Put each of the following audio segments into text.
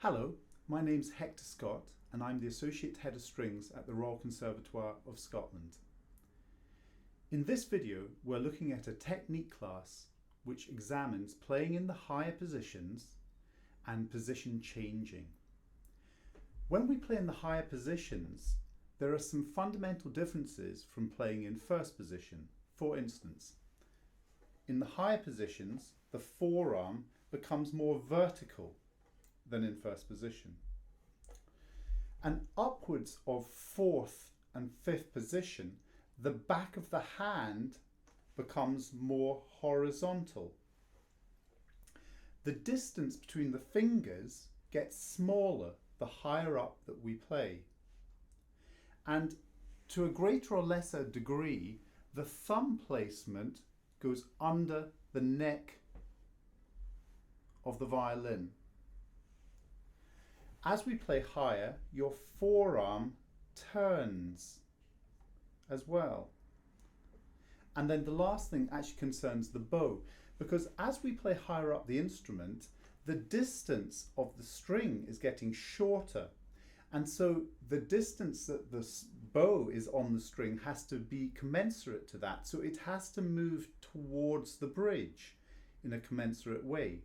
Hello, my name's Hector Scott and I'm the Associate Head of Strings at the Royal Conservatoire of Scotland. In this video we're looking at a technique class which examines playing in the higher positions and position changing. When we play in the higher positions, there are some fundamental differences from playing in first position. For instance, in the higher positions, the forearm becomes more vertical than in first position. And upwards of fourth and fifth position, the back of the hand becomes more horizontal. The distance between the fingers gets smaller the higher up that we play. And to a greater or lesser degree, the thumb placement goes under the neck of the violin. As we play higher, your forearm turns as well. And then the last thing actually concerns the bow, because as we play higher up the instrument, the distance of the string is getting shorter. And so the distance that the bow is on the string has to be commensurate to that. So it has to move towards the bridge in a commensurate way.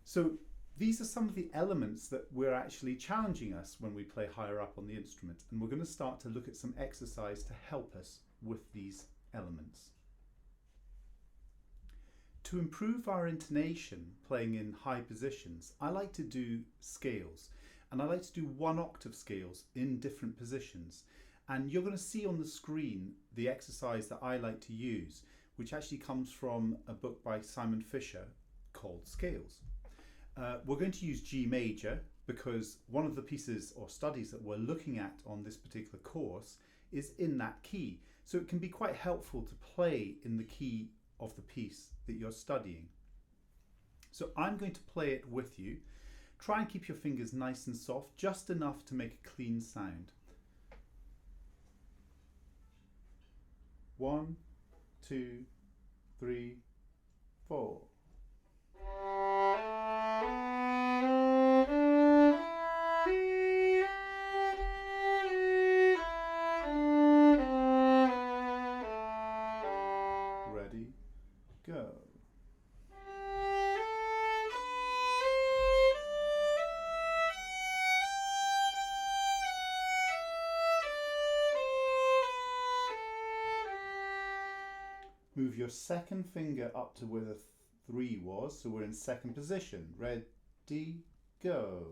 So these are some of the elements that we're actually challenging us when we play higher up on the instrument. And we're going to start to look at some exercise to help us with these elements. To improve our intonation playing in high positions, I like to do scales. And I like to do 1 octave scales in different positions. And you're going to see on the screen the exercise that I like to use, which actually comes from a book by Simon Fisher called Scales. We're going to use G major because one of the pieces or studies that we're looking at on this particular course is in that key. So it can be quite helpful to play in the key of the piece that you're studying. So I'm going to play it with you. Try and keep your fingers nice and soft, just enough to make a clean sound. 1, 2, 3, 4. Ready, go. Move your second finger up to where the 3 was, so we're in second position. Ready, go.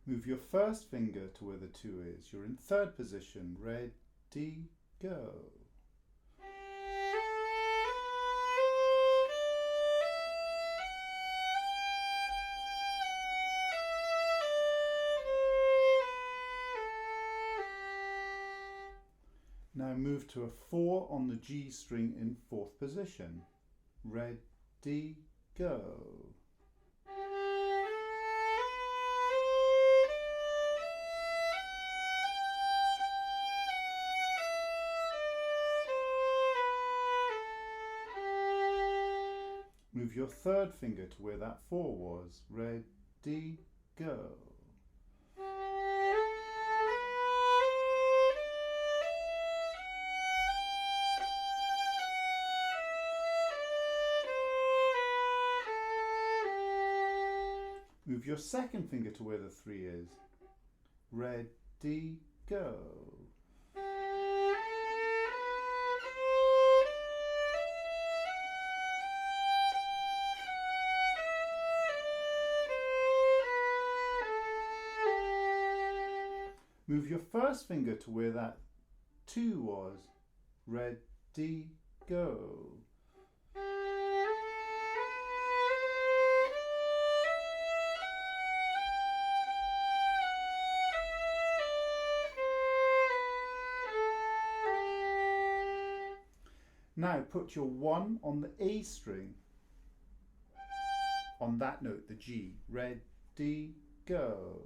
Move your first finger to where the 2 is. You're in third position. Ready, go. Now move to a 4 on the G string in fourth position. Ready, go. Move your third finger to where that 4 was. Ready, go. Move your second finger to where the 3 is. Ready, go. Move your first finger to where that 2 was. Ready, go. Now put your 1 on the A string on that note, the G. Ready, go.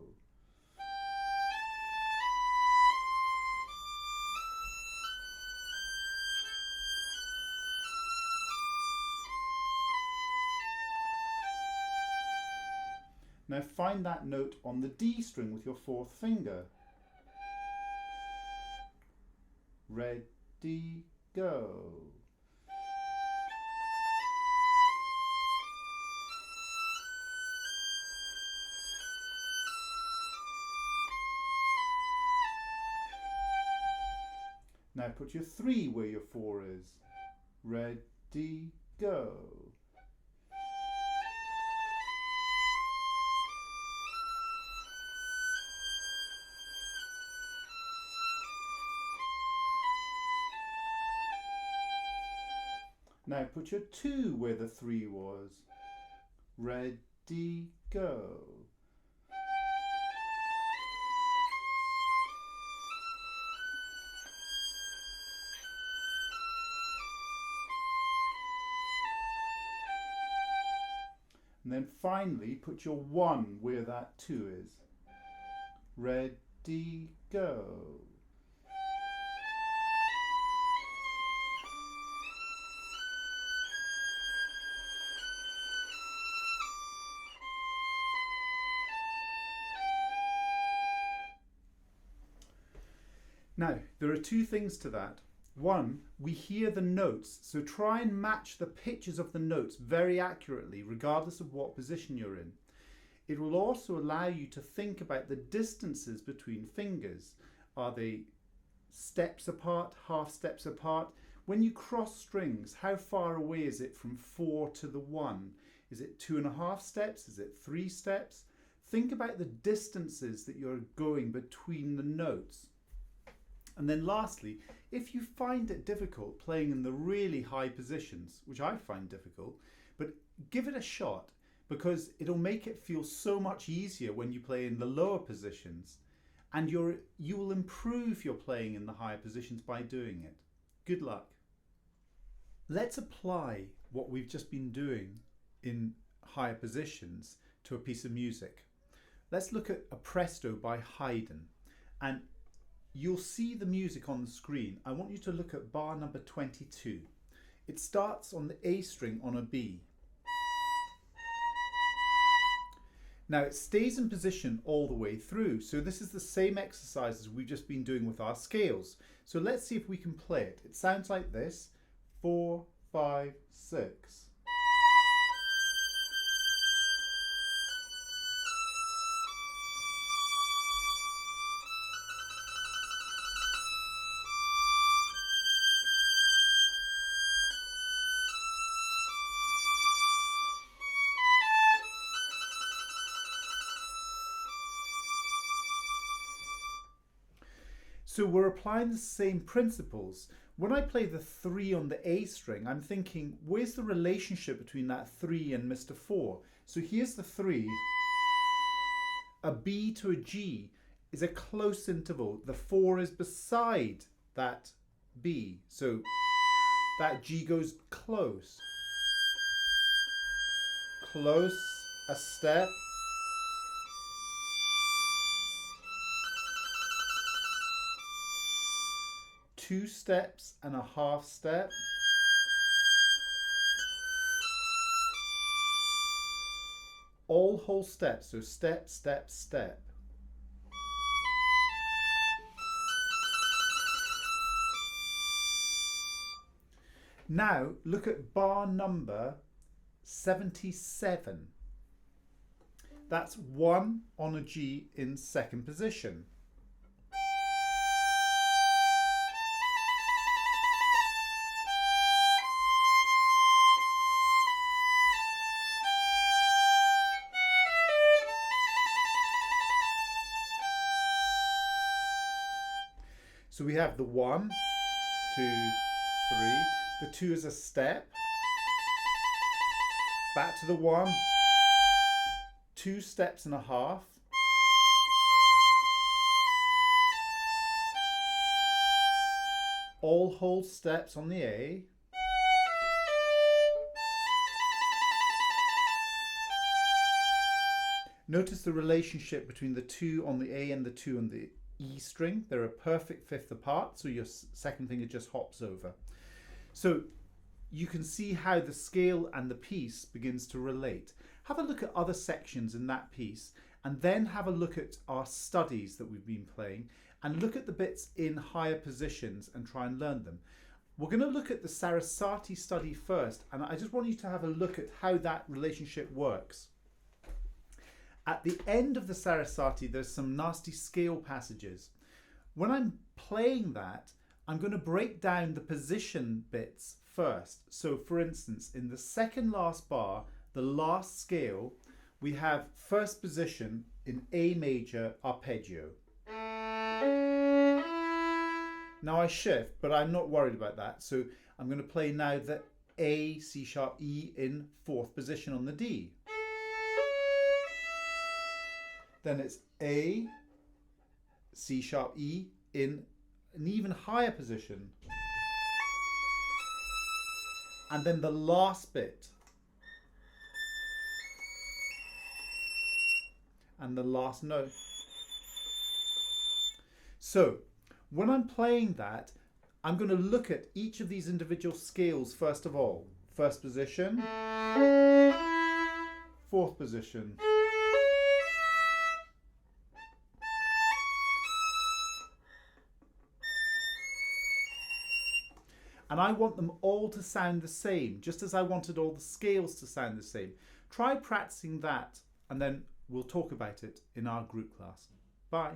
Now find that note on the D string with your fourth finger. Ready, go. Now put your 3 where your 4 is. Ready, go. Now put your 2 where the 3 was. Ready, go. And then finally put your 1 where that 2 is. Ready, go. Now, there are 2 things to that. One, we hear the notes, so try and match the pitches of the notes very accurately, regardless of what position you're in. It will also allow you to think about the distances between fingers. Are they steps apart, half steps apart? When you cross strings, how far away is it from 4 to the 1? Is it 2.5 steps? Is it 3 steps? Think about the distances that you're going between the notes. And then lastly, if you find it difficult playing in the really high positions, which I find difficult, but give it a shot because it'll make it feel so much easier when you play in the lower positions, and you will improve your playing in the higher positions by doing it. Good luck. Let's apply what we've just been doing in higher positions to a piece of music. Let's look at a Presto by Haydn, and you'll see the music on the screen. I want you to look at bar number 22. It starts on the A string on a B. Now it stays in position all the way through, so this is the same exercise as we've just been doing with our scales. So let's see if we can play it. It sounds like this: 4, 5, 6. So we're applying the same principles. When I play the 3 on the A string, I'm thinking, where's the relationship between that 3 and Mr. 4? So here's the 3. A B to a G is a close interval. The 4 is beside that B. So that G goes close. Close, a step. Two steps and a half step. All whole steps, so step, step, step. Now look at bar number 77. That's 1 on a G in second position. So we have the 1, 2, 3. The 2 is a step. Back to the 1. 2 steps and a half. All whole steps on the A. Notice the relationship between the 2 on the A and the 2 on the E string. They're a perfect fifth apart, so your second finger just hops over. So you can see how the scale and the piece begins to relate. have a look at other sections in that piece, and then have a look at our studies that we've been playing, and look at the bits in higher positions and try and learn them. We're going to look at the Sarasate study first, and I just want you to have a look at how that relationship works. At the end of the Sarasate, there's some nasty scale passages. When I'm playing that, I'm going to break down the position bits first. So for instance, in the second last bar, the last scale, we have first position in A major arpeggio. Now I shift, but I'm not worried about that. So I'm going to play now the A, C sharp, E in fourth position on the D. Then it's A, C sharp, E in an even higher position. And then the last bit. And the last note. So when I'm playing that, I'm going to look at each of these individual scales first of all. First position, fourth position, and I want them all to sound the same, just as I wanted all the scales to sound the same. Try practicing that, and then we'll talk about it in our group class. Bye.